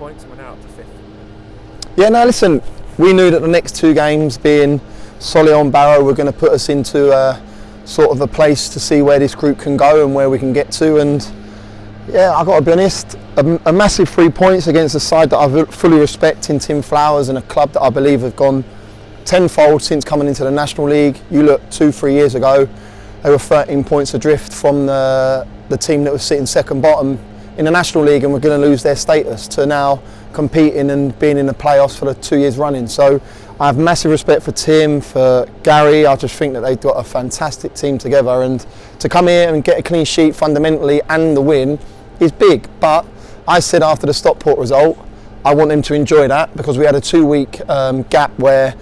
points and we're now up to 5th. Yeah, no, listen, we knew that the next 2 games, being Solihull and Barrow, were going to put us into sort of a place to see where this group can go and where we can get to. And yeah, I've got to be honest, a massive 3 points against a side that I fully respect in Tim Flowers, and a club that I believe have gone tenfold since coming into the National League. You look 2-3 years ago, they were 13 points adrift from the team that was sitting second bottom in the National League and were going to lose their status, to now competing and being in the playoffs for the 2 years running. So I have massive respect for Tim, for Gary. I just think that they've got a fantastic team together, and to come here and get a clean sheet fundamentally and the win is big. But I said after the Stockport result, I want them to enjoy that, because we had a 2-week gap where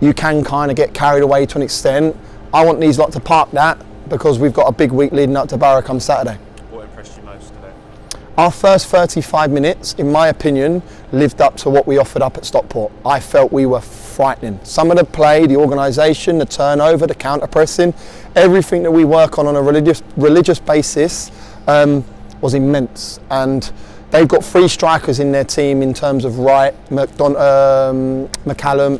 you can kind of get carried away to an extent. I want these lot to park that, because we've got a big week leading up to Barrow come Saturday. What impressed you most today? Our first 35 minutes, in my opinion, lived up to what we offered up at Stockport. I felt we were frightening. Some of the play, the organisation, the turnover, the counter-pressing, everything that we work on a religious basis was immense. And they've got 3 strikers in their team in terms of Wright, McCallum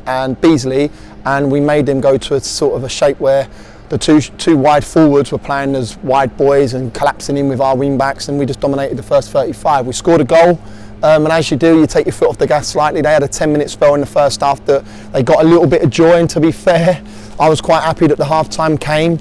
and Beasley, and we made them go to a sort of a shape where the two wide forwards were playing as wide boys and collapsing in with our wing backs, and we just dominated the first 35. We scored a goal, and as you do, you take your foot off the gas slightly. They had a 10-minute spell in the first half that they got a little bit of joy, and to be fair, I was quite happy that the half-time came.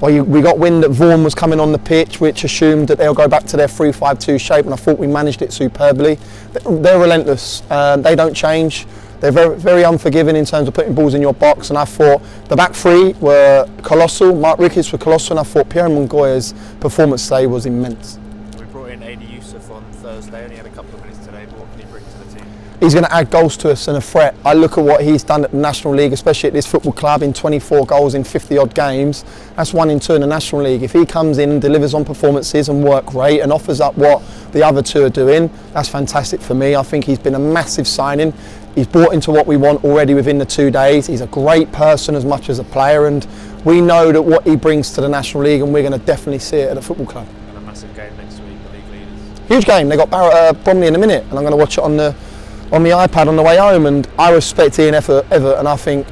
Well, we got wind that Boreham was coming on the pitch, which assumed that they'll go back to their 3-5-2 shape, and I thought we managed it superbly. They're relentless. They don't change. They're very, very unforgiving in terms of putting balls in your box, and I thought the back 3 were colossal. Mark Ricketts were colossal, and I thought Pierre Mungoya's performance today was immense. We brought in Adi Yusuf on Thursday, only had a couple of minutes today, but what can he bring to the team? He's going to add goals to us and a threat. I look at what he's done at the National League, especially at this football club, in 24 goals in 50 odd games. That's 1 in 2 in the National League. If he comes in and delivers on performances and work rate and offers up what the other 2 are doing, that's fantastic for me. I think he's been a massive signing. He's bought into what we want already within the 2 days. He's a great person as much as a player, and we know that what he brings to the National League, and we're going to definitely see it at the football club. And a massive game next week, the league leaders. Huge game. They got Bromley in a minute, and I'm going to watch it on the iPad on the way home. And I respect Ian Everett, and I think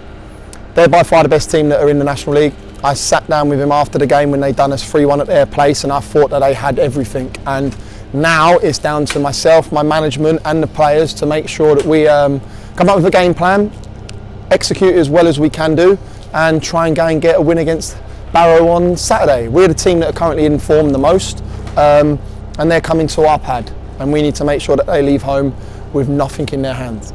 they're by far the best team that are in the National League. I sat down with him after the game when they done us 3-1 at their place, and I thought that they had everything. And now it's down to myself, my management and the players to make sure that we come up with a game plan, execute as well as we can do, and try and go and get a win against Barrow on Saturday. We're the team that are currently in form the most, and they're coming to our pad, and we need to make sure that they leave home with nothing in their hands.